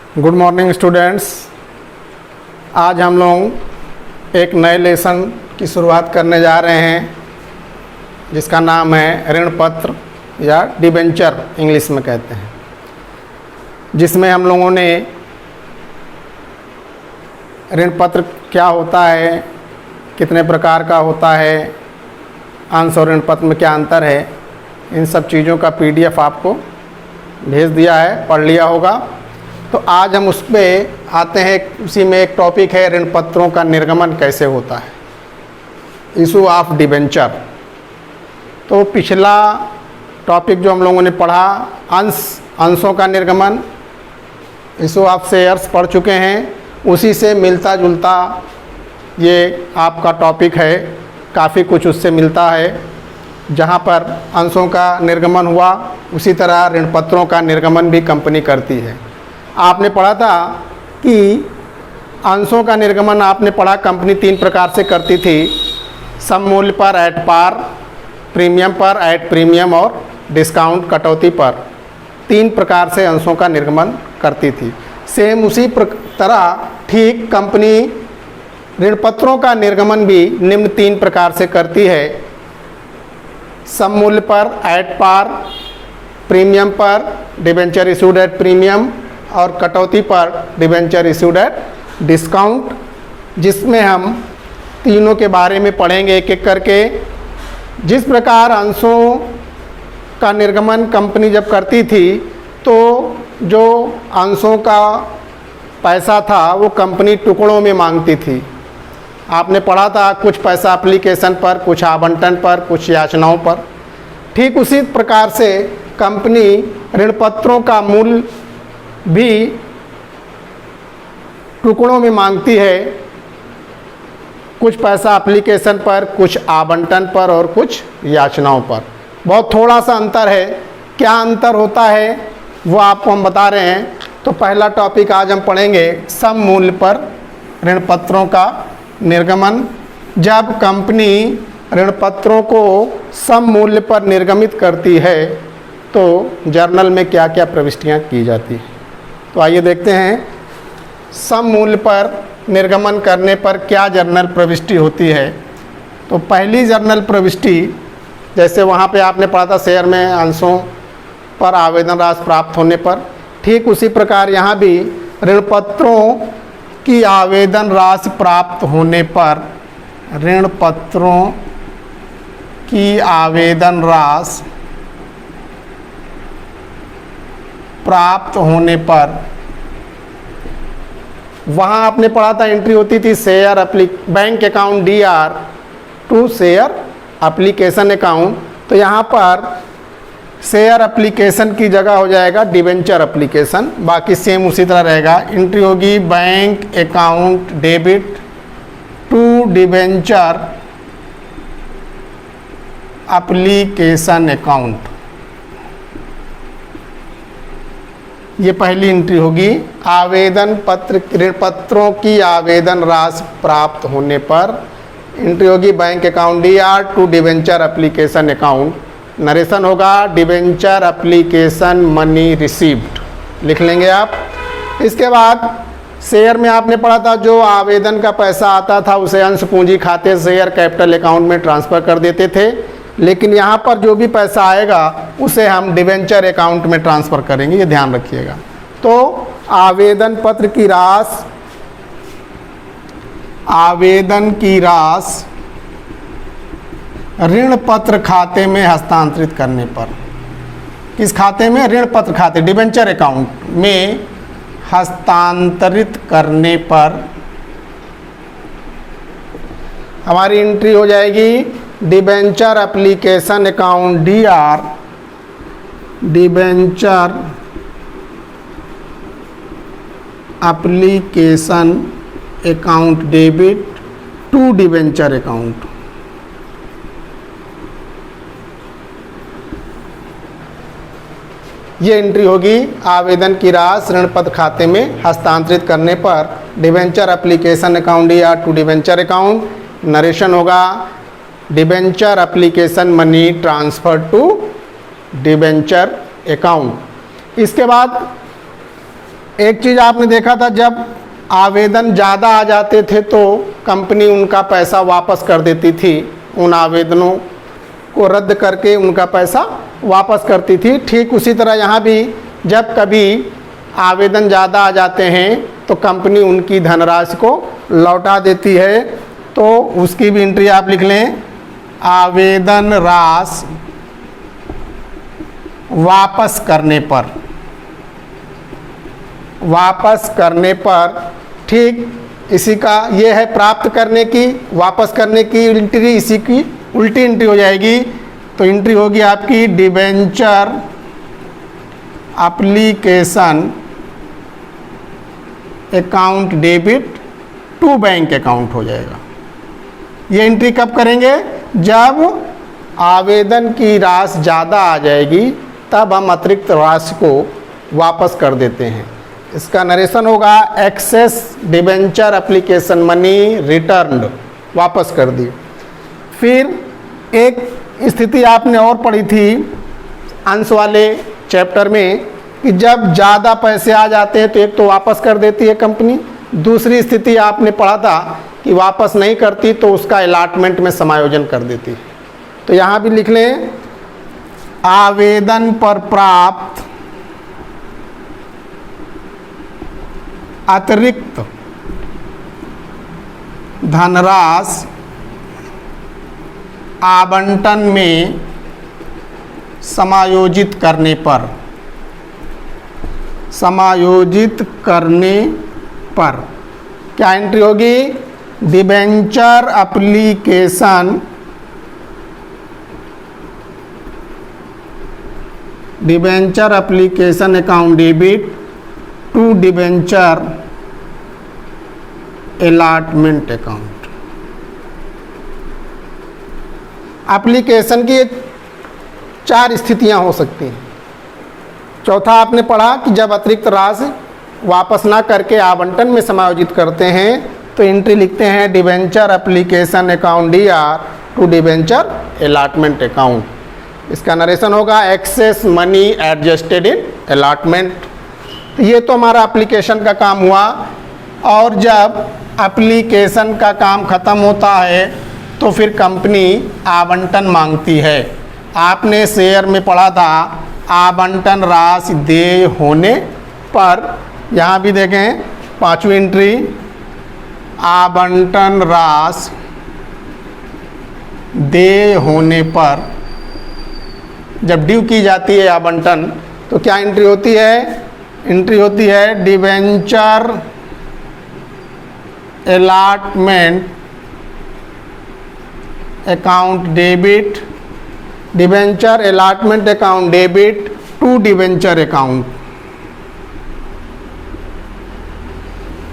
Good morning students. आज हम लोग एक नए लेसन की शुरुआत करने जा रहे हैं जिसका नाम है ऋण पत्र या डिबेंचर इंग्लिश में कहते हैं, जिसमें हम लोगों ने ऋण पत्र क्या होता है, कितने प्रकार का होता है, अंश और ऋण पत्र में क्या अंतर है, इन सब चीज़ों का PDF आपको भेज दिया है, पढ़ लिया होगा। तो आज हम उस पर आते हैं। उसी में एक टॉपिक है ऋण पत्रों का निर्गमन कैसे होता है, इशू ऑफ डिबेंचर। तो पिछला टॉपिक जो हम लोगों ने पढ़ा अंशों का निर्गमन, इशू ऑफ शेयर्स पढ़ चुके हैं। उसी से मिलता जुलता ये आपका टॉपिक है, काफ़ी कुछ उससे मिलता है। जहाँ पर अंशों का निर्गमन हुआ उसी तरह ऋण पत्रों का निर्गमन भी कंपनी करती है। आपने पढ़ा था कि अंशों का निर्गमन आपने पढ़ा कंपनी 3 प्रकार से करती थी, सम मूल्य पर, एट पार, प्रीमियम पर, एट प्रीमियम और डिस्काउंट कटौती पर। 3 प्रकार से अंशों का निर्गमन करती थी। सेम उसी तरह ठीक कंपनी ऋण पत्रों का निर्गमन भी निम्न 3 प्रकार से करती है, सम मूल्य पर, एट पार, प्रीमियम पर, डिबेंचर इशूड एट प्रीमियम और कटौती पर, डिबेंचर इशूड एट डिस्काउंट, जिसमें हम तीनों के बारे में पढ़ेंगे एक एक करके। जिस प्रकार अंशों का निर्गमन कंपनी जब करती थी तो जो अंशों का पैसा था वो कंपनी टुकड़ों में मांगती थी। आपने पढ़ा था कुछ पैसा एप्लीकेशन पर, कुछ आवंटन पर, कुछ याचनाओं पर। ठीक उसी प्रकार से कंपनी ऋण पत्रों का मूल्य भी टुकड़ों में मांगती है, कुछ पैसा एप्लीकेशन पर, कुछ आवंटन पर और कुछ याचनाओं पर। बहुत थोड़ा सा अंतर है। क्या अंतर होता है वो आपको हम बता रहे हैं। तो पहला टॉपिक आज हम पढ़ेंगे सम मूल्य पर ऋण पत्रों का निर्गमन। जब कंपनी ऋण पत्रों को सम मूल्य पर निर्गमित करती है तो जर्नल में क्या क्या प्रविष्टियां की जाती हैं। तो आइए देखते हैं सम मूल्य पर निर्गमन करने पर क्या जर्नल प्रविष्टि होती है। तो पहली जर्नल प्रविष्टि, जैसे वहाँ पे आपने पढ़ा था शेयर में अंशों पर आवेदन राशि प्राप्त होने पर, ठीक उसी प्रकार यहाँ भी ऋण पत्रों की आवेदन राशि प्राप्त होने पर, ऋण पत्रों की आवेदन राशि प्राप्त होने पर, वहाँ आपने पढ़ा था एंट्री होती थी share bank account DR to share application account. तो यहाँ पर शेयर एप्लीकेशन की जगह हो जाएगा डिबेंचर एप्लीकेशन, बाकी सेम उसी तरह रहेगा। एंट्री होगी bank account debit to debenture application account, ये पहली एंट्री होगी। आवेदन पत्र ऋण पत्रों की आवेदन राशि प्राप्त होने पर एंट्री होगी bank account DR to debenture application account. Narration होगा डिबेंचर एप्लीकेशन मनी रिसीव्ड, लिख लेंगे आप। इसके बाद शेयर में आपने पढ़ा था जो आवेदन का पैसा आता था उसे अंश पूंजी खाते शेयर कैपिटल अकाउंट में ट्रांसफ़र कर देते थे, लेकिन यहाँ पर जो भी पैसा आएगा उसे हम डिबेंचर अकाउंट में ट्रांसफ़र करेंगे, ये ध्यान रखिएगा। तो आवेदन पत्र की राशि, आवेदन की राशि ऋण पत्र खाते में हस्तांतरित करने पर, किस खाते में? ऋण पत्र खाते डिबेंचर अकाउंट में हस्तांतरित करने पर हमारी एंट्री हो जाएगी debenture application account DR, debenture application account debit to debenture account. ये एंट्री होगी आवेदन की राशि ऋण पत्र खाते में हस्तांतरित करने पर debenture application account DR to debenture account. Narration होगा debenture application money transfer to debenture account. इसके बाद एक चीज़ आपने देखा था, जब आवेदन ज़्यादा आ जाते थे तो कंपनी उनका पैसा वापस कर देती थी, उन आवेदनों को रद्द करके उनका पैसा वापस करती थी। ठीक उसी तरह यहाँ भी जब कभी आवेदन ज़्यादा आ जाते हैं तो कंपनी उनकी धनराशि को लौटा देती है। तो उसकी भी एंट्री आप लिख लें, आवेदन राशि वापस करने पर, वापस करने पर। ठीक इसी का ये है प्राप्त करने की, वापस करने की एंट्री, इसी की उल्टी एंट्री हो जाएगी। तो एंट्री होगी आपकी debenture application account debit to bank account हो जाएगा। ये एंट्री कब करेंगे? जब आवेदन की राशि ज़्यादा आ जाएगी तब हम अतिरिक्त राशि को वापस कर देते हैं। इसका नरेशन होगा, excess debenture application money returned, वापस कर दी। फिर एक स्थिति आपने और पढ़ी थी अंश वाले चैप्टर में कि जब ज़्यादा पैसे आ जाते हैं तो एक तो वापस कर देती है कंपनी, दूसरी स्थिति आपने पढ़ा था कि वापस नहीं करती तो उसका अलॉटमेंट में समायोजन कर देती। तो यहाँ भी लिख लें, आवेदन पर प्राप्त अतिरिक्त धनराशि आवंटन में समायोजित करने पर, समायोजित करने पर क्या एंट्री होगी? Debenture application, debenture application account debit to debenture allotment account. Application की 4 स्थितियां हो सकती हैं। चौथा आपने पढ़ा कि जब अतिरिक्त राशि वापस ना करके आवंटन में समायोजित करते हैं तो एंट्री लिखते हैं debenture application account DR to debenture allotment account. इसका नरेशन होगा, excess money adjusted in allotment. तो ये तो हमारा एप्लीकेशन का काम हुआ। और जब एप्लीकेशन का काम ख़त्म होता है तो फिर कंपनी आवंटन मांगती है। आपने शेयर में पढ़ा था आवंटन राशि देय होने पर, यहाँ भी देखें 5वीं एंट्री, आवंटन राशि देय होने पर जब ड्यू की जाती है आवंटन तो क्या एंट्री होती है? एंट्री होती है debenture allotment account debit, debenture allotment account debit to debenture account.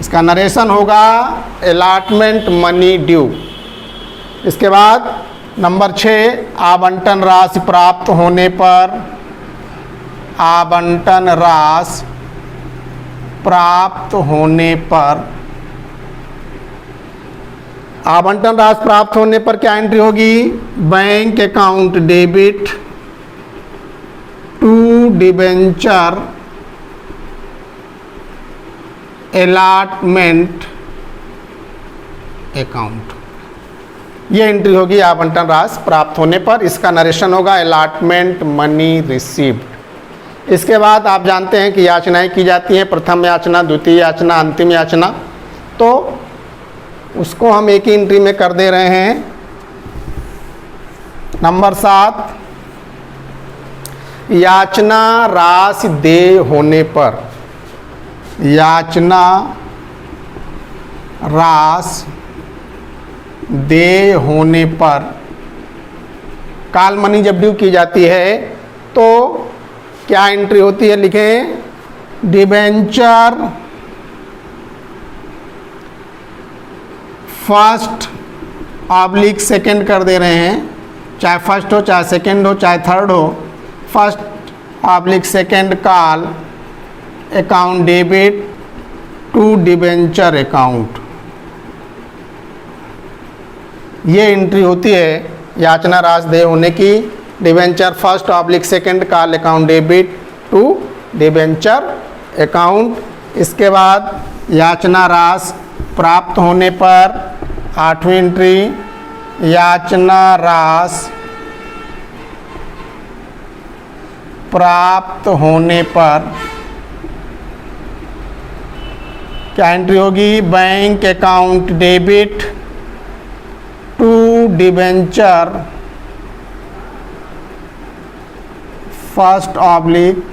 इसका नरेशन होगा अलॉटमेंट मनी ड्यू। इसके बाद नंबर 6, आवंटन राशि प्राप्त होने पर, आवंटन राशि प्राप्त होने पर, आवंटन राशि प्राप्त होने पर क्या एंट्री होगी? Bank account debit to debenture allotment account. ये एंट्री होगी आवंटन राशि प्राप्त होने पर। इसका नरेशन होगा अलॉटमेंट मनी रिसीव्ड। इसके बाद आप जानते हैं कि याचनाएं की जाती हैं, प्रथम याचना, द्वितीय याचना, अंतिम याचना। तो उसको हम एक ही एंट्री में कर दे रहे हैं। नंबर 7, याचना राशि देय होने पर, याचना राशि देय होने पर कॉल मनी जब ड्यू की जाती है तो क्या एंट्री होती है? लिखें, डिबेंचर फर्स्ट ऑब्लिक सेकंड कर दे रहे हैं, चाहे फर्स्ट हो, चाहे सेकंड हो, चाहे थर्ड हो। First oblique second call account debit to debenture account. ये एंट्री होती है याचना राशि देय होने की, debenture first oblique second call account debit to debenture account. इसके बाद याचना राशि प्राप्त होने पर 8वीं एंट्री याचना राशि प्राप्त होने पर क्या एंट्री होगी? Bank account debit to debenture first oblique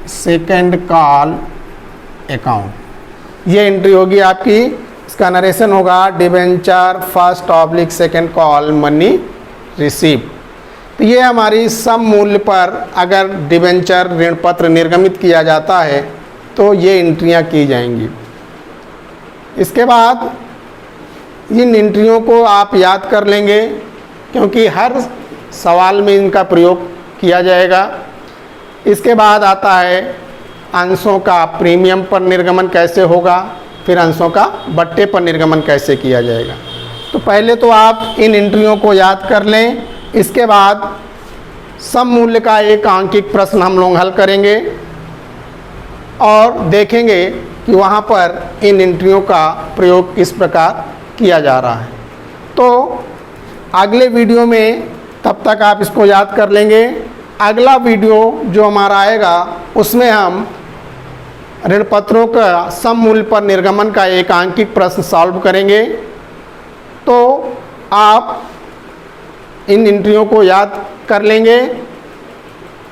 second call account. ये एंट्री होगी आपकी। इसका नरेशन होगा debenture first oblique second call money receive. तो ये हमारी सम मूल्य पर अगर डिबेंचर ऋण पत्र निर्गमित किया जाता है तो ये एंट्रियां की जाएंगी। इसके बाद इन एंट्रियों को आप याद कर लेंगे क्योंकि हर सवाल में इनका प्रयोग किया जाएगा। इसके बाद आता है अंशों का प्रीमियम पर निर्गमन कैसे होगा, फिर अंशों का बट्टे पर निर्गमन कैसे किया जाएगा। तो पहले तो आप इन एंट्रियों को याद कर लें। इसके बाद सम मूल्य का एक आंकिक प्रश्न हम लोग हल करेंगे और देखेंगे कि वहाँ पर इन एंट्रियों का प्रयोग किस प्रकार किया जा रहा है। तो अगले वीडियो में तब तक आप इसको याद कर लेंगे। अगला वीडियो जो हमारा आएगा उसमें हम ऋण पत्रों का सम मूल्य पर निर्गमन का एक आंकिक प्रश्न सॉल्व करेंगे। तो आप इन एंट्रियों को याद कर लेंगे।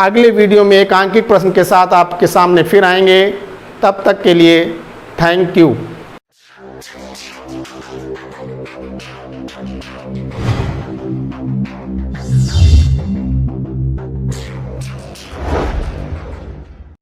अगले वीडियो में एक आंकिक प्रश्न के साथ आपके सामने फिर आएंगे। तब तक के लिए थैंक यू।